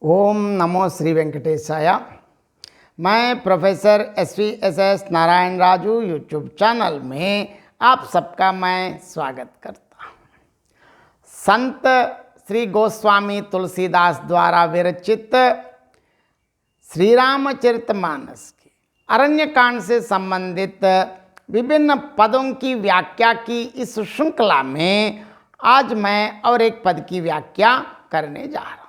ओम नमो श्री वेंकटेशाय। मैं professor S Narayan Raju YouTube channel में आप सबका मैं स्वागत करता हूँ। संत श्री गोस्वामी तुलसीदास द्वारा विरचित श्री रामचरितमानस की अरण्यकांड से संबंधित विभिन्न पदों की व्याख्या की इस श्रृंखला में आज मैं और एक पद की व्याख्या करने जा रहा हूँ।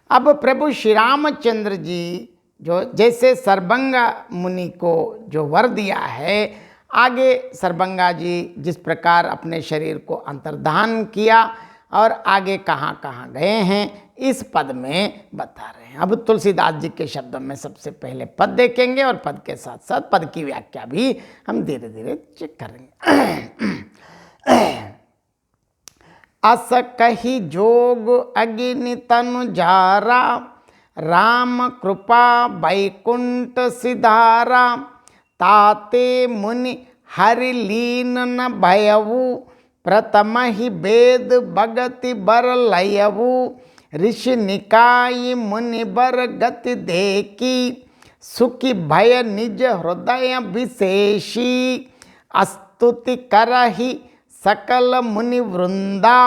अब प्रभु श्री रामचंद्र जी जो जैसे सरभंगा मुनि को जो वर दिया है, आगे सरभंगा जी जिस प्रकार अपने शरीर को अंतर्धान किया और आगे कहाँ कहाँ गए हैं इस पद में बता रहे हैं। अब तुलसीदास जी के शब्दों में सबसे पहले पद देखेंगे और पद के साथ साथ पद की व्याख्या भी हम धीरे धीरे चेक करेंगे। अस कही जोग अग्नि तनु जारा, राम कृपा बैकुंठ सिधारा, ताते मुनि हरि लीन न भयवु, प्रथम ही वेद भगति बर लयवु, ऋषि निकाय मुनि बर गति देखी, सुखी भय निज हृदय विशेषी, स्तुति करहि सकल मुनि वृंदा,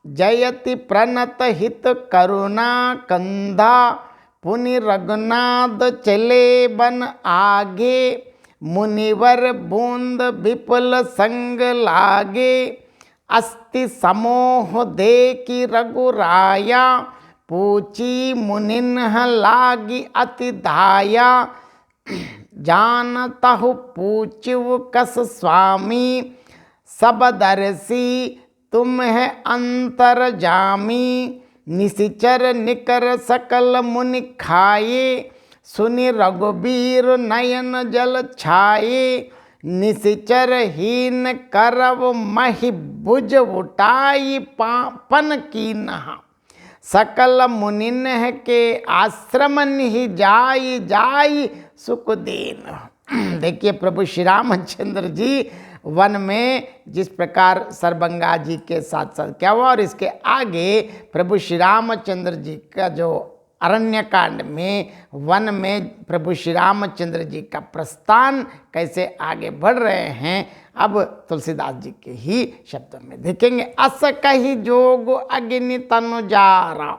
जयति प्रणत हित करुणा कंधा, पुनि रघुनाथ चले बन आगे, मुनिवर बूंद विपुल संग लागे, अस्ति समोह देखी रघुराया, पूछी मुनिन्ह लागी अति धाया, जानतहु पूछिव कस स्वामी, सब दर्शी तुम है अंतर जामी, निशिचर निकर सकल मुनि खाए, सुनि रघुबीर नयन जल छाए, निशिचर हीन करव महि भुज उठाई पन कीन्हा, सकल मुनिन के आश्रमन ही जाई जाई सुख दीन। देखिए प्रभु श्री रामचंद्र जी वन में जिस प्रकार सरभंगा जी के साथ साथ क्या हुआ और इसके आगे प्रभु श्री रामचंद्र जी का जो अरण्यकांड में वन में प्रभु श्री रामचंद्र जी का प्रस्थान कैसे आगे बढ़ रहे हैं, अब तुलसीदास जी के ही शब्दों में देखेंगे। अस कही जोग अग्नि तनु जारा,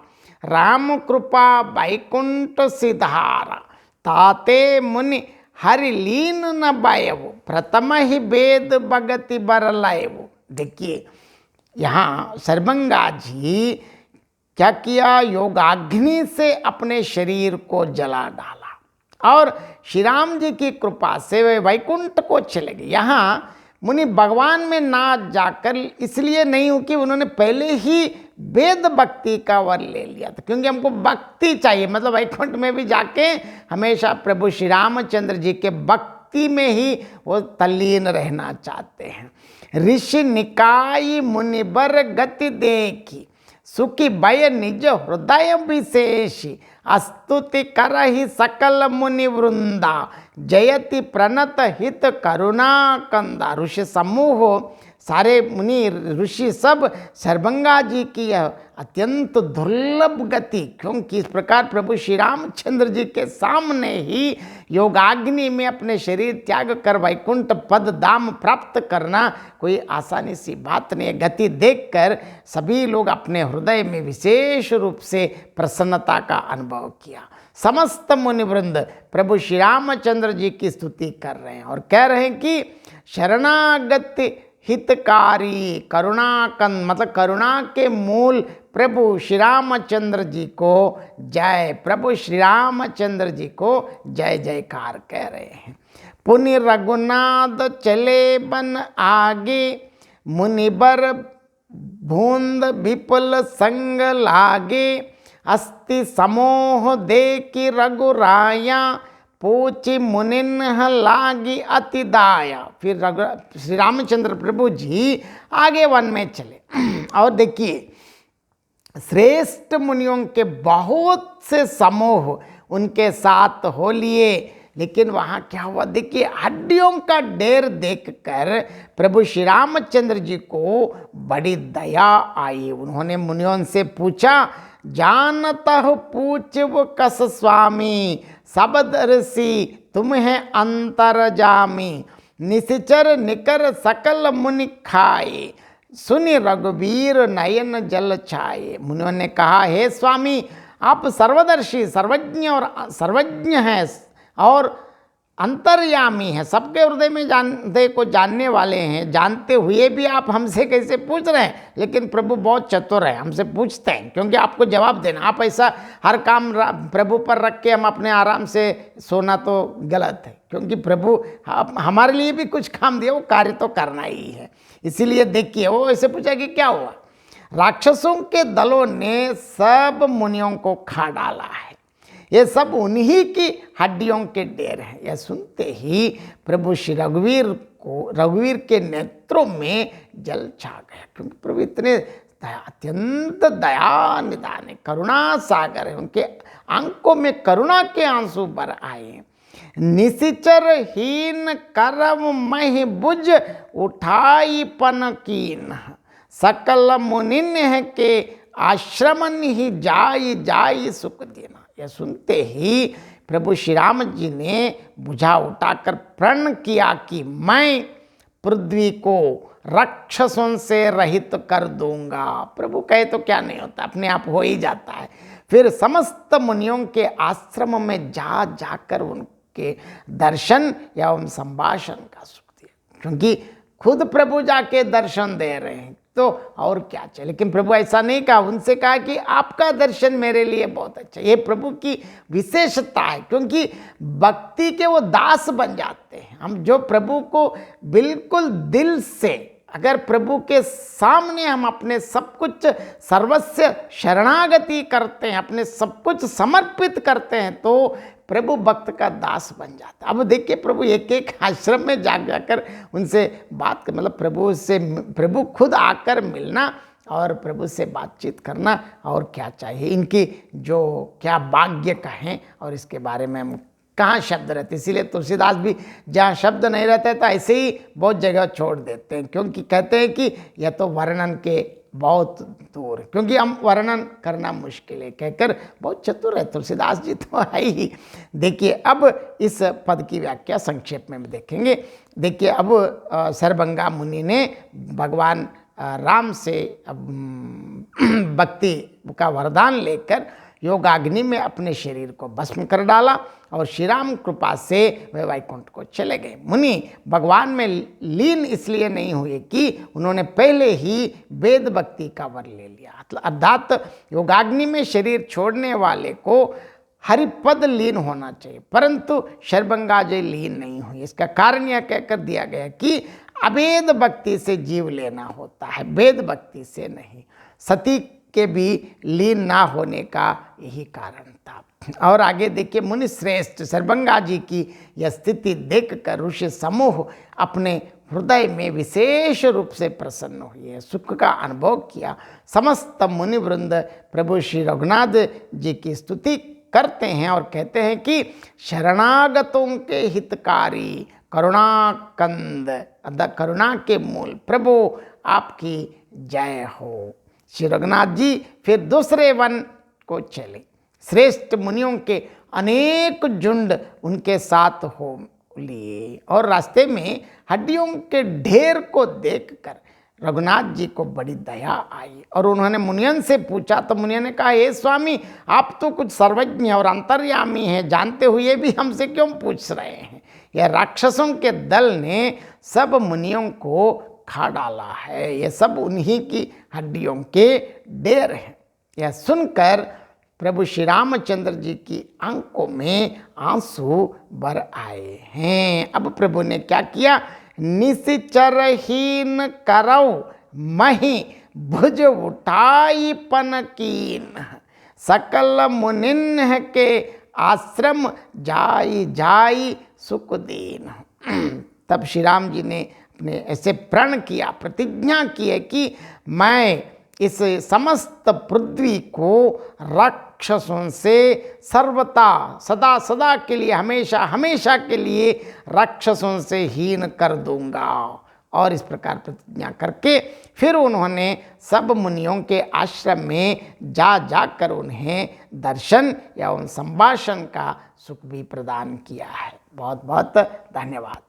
राम कृपा बैकुंठ सिधारा, ताते मुनि हरि लीन न बायवु, प्रथम ही वेद भगति बर लयवु। देखिए यहाँ सरभंगा जी क्या किया, योगाग्नि से अपने शरीर को जला डाला और श्री राम जी की कृपा से वे वैकुंठ को चले गए। यहाँ मुनि भगवान में ना जाकर इसलिए नहीं हो कि उन्होंने पहले ही वेद भक्ति का वर ले लिया था, क्योंकि हमको भक्ति चाहिए, मतलब वैकुंठ में भी जाके हमेशा प्रभु श्री रामचंद्र जी के भक्ति में ही वो तल्लीन रहना चाहते हैं। ऋषि निकाय मुनिबर गति देखी, सुखी भय निज हृदय विशेषी, स्तुति करहि सकल मुनि वृंदा, जयति प्रणत हित करुणा कंदा। ऋषि समूह सारे मुनि ऋषि सब सरभंगा जी की यह अत्यंत दुर्लभ गति, क्योंकि इस प्रकार प्रभु श्री रामचंद्र जी के सामने ही योगाग्नि में अपने शरीर त्याग कर वैकुंठ पद धाम प्राप्त करना कोई आसानी सी बात नहीं है। गति देखकर सभी लोग अपने हृदय में विशेष रूप से प्रसन्नता का अनुभव किया। समस्त मुनिवृंद प्रभु श्री रामचंद्र जी की स्तुति कर रहे हैं और कह रहे हैं कि शरणागति हितकारी करुणाकंद, मतलब करुणा के मूल प्रभु श्री रामचंद्र जी को जय, प्रभु श्री रामचंद्र जी को जय जयकार कह रहे हैं। पुनि रघुनाथ चले बन आगे, मुनिबर भूंद विपुल संग लागे, अस्ति समोह देखी रघुराया, पूछी मुनिन्ह लागी अति दाया। फिर श्री रामचंद्र प्रभु जी आगे वन में चले और देखिए श्रेष्ठ मुनियों के बहुत से समूह उनके साथ हो लिए, लेकिन वहाँ क्या हुआ, देखिए हड्डियों का ढेर देखकर प्रभु श्री रामचंद्र जी को बड़ी दया आई। उन्होंने मुनियों से पूछा, जानतहु पूछव कस स्वामी, सब दर्शी तुम है अंतरजामी। निशिचर निकर सकल मुनि खाए, सुनि रघुवीर नयन जल छाए। मुनियों ने कहा, हे स्वामी, आप सर्वदर्शी, सर्वज्ञ और सर्वज्ञ हैं और अंतर्यामी है, सबके हृदय में जानते को जानने वाले हैं। जानते हुए भी आप हमसे कैसे पूछ रहे हैं? लेकिन प्रभु बहुत चतुर है, हमसे पूछते हैं क्योंकि आपको जवाब देना। आप ऐसा हर काम प्रभु पर रख के हम अपने आराम से सोना तो गलत है, क्योंकि प्रभु हमारे लिए भी कुछ काम दिया, वो कार्य तो करना ही है। इसीलिए देखिए, वो ऐसे पूछा कि क्या हुआ? राक्षसों के दलों ने सब मुनियों को खा डाला है, ये सब उन्हीं की हड्डियों के ढेर हैं। यह सुनते ही प्रभु श्री रघुवीर के नेत्रों में जल छा गया, क्योंकि प्रभु इतने अत्यंत दया निदान है, करुणा सागर है। उनके आंखों में करुणा के आंसू भर आए। निशिचर हीन करम महि बुझ, उठाई पन कीन। सकल मुनिन के आश्रमन ही जाई जाई सुख देना। यह सुनते ही प्रभु श्री राम जी ने बुझा उठाकर प्रण किया कि मैं पृथ्वी को राक्षसों से रहित कर दूंगा। प्रभु कहे तो क्या नहीं होता, अपने आप हो ही जाता है। फिर समस्त मुनियों के आश्रम में जाकर उनके दर्शन एवं संभाषण का सुख दिया, क्योंकि खुद प्रभु जाके दर्शन दे रहे हैं तो और क्या चाहिए। लेकिन प्रभु ऐसा नहीं कहा, उनसे कहा कि आपका दर्शन मेरे लिए बहुत अच्छा। ये प्रभु की विशेषता है, क्योंकि भक्ति के वो दास बन जाते हैं। हम जो प्रभु को बिल्कुल दिल से, अगर प्रभु के सामने हम अपने सब कुछ सर्वस्व शरणागति करते हैं, अपने सब कुछ समर्पित करते हैं, तो प्रभु भक्त का दास बन जाता है। अब देखिए, प्रभु एक एक आश्रम में जाकर उनसे बात कर, मतलब प्रभु खुद आकर मिलना और प्रभु से बातचीत करना, और क्या चाहिए। इनकी जो क्या भाग्य कहें, और इसके बारे में हम कहाँ शब्द रहते। इसीलिए तुलसीदास भी जहाँ शब्द नहीं रहते तो ऐसे ही बहुत जगह छोड़ देते हैं, क्योंकि कहते हैं कि यह तो वर्णन के बहुत दूर है, क्योंकि हम वर्णन करना मुश्किल है। कहकर बहुत चतुर है तुलसीदास जी तो है ही। देखिए, अब इस पद की व्याख्या संक्षेप में देखेंगे। देखिए, अब सरभंगा मुनि ने भगवान राम से भक्ति का वरदान लेकर योगाग्नि में अपने शरीर को भस्म कर डाला और श्री राम कृपा से वे वैकुंठ को चले गए। मुनि भगवान में लीन इसलिए नहीं हुए कि उन्होंने पहले ही वेद भक्ति का वर ले लिया, अर्थात योगाग्नि में शरीर छोड़ने वाले को हरिपद लीन होना चाहिए, परंतु शरभंगा जी लीन नहीं हुई। इसका कारण यह कहकर दिया गया कि अभेद भक्ति से जीव लेना होता है, वेद भक्ति से नहीं। सती के भी लीन ना होने का यही कारण था। और आगे देखिए, मुनि श्रेष्ठ शरभंगा जी की यह स्थिति देखकर ऋषि समूह अपने हृदय में विशेष रूप से प्रसन्न हुए, सुख का अनुभव किया। समस्त मुनि वृंद प्रभु श्री रघुनाथ जी की स्तुति करते हैं और कहते हैं कि शरणागतों के हितकारी, करुणाकंद, करुणा के मूल प्रभु आपकी जय हो। श्री रघुनाथ जी फिर दूसरे वन को चले। श्रेष्ठ मुनियों के अनेक झुंड उनके साथ हो लिए और रास्ते में हड्डियों के ढेर को देखकर रघुनाथ जी को बड़ी दया आई और उन्होंने मुनियन से पूछा, तो मुनियन ने कहा, हे स्वामी, आप तो कुछ सर्वज्ञ और अंतर्यामी हैं, जानते हुए भी हमसे क्यों पूछ रहे हैं? यह राक्षसों के दल ने सब मुनियों को खा डाला है, ये सब उन्हीं की हड्डियों के ढेर हैं। यह सुनकर प्रभु श्री रामचंद्र जी की आंखों में आंसू भर आए हैं। अब प्रभु ने क्या किया? निशिचरहीन करौ महि भुज उठाई पन कीन, सकल मुनिन के आश्रम जाई जाई सुख दीन। तब श्री राम जी ने अपने ऐसे प्रण किया, प्रतिज्ञा की है कि मैं इस समस्त पृथ्वी को राक्षसों से सर्वथा सदा सदा के लिए, हमेशा हमेशा के लिए राक्षसों से हीन कर दूंगा। और इस प्रकार प्रतिज्ञा करके फिर उन्होंने सब मुनियों के आश्रम में जाकर उन्हें दर्शन या उन संभाषण का सुख भी प्रदान किया है। बहुत बहुत धन्यवाद।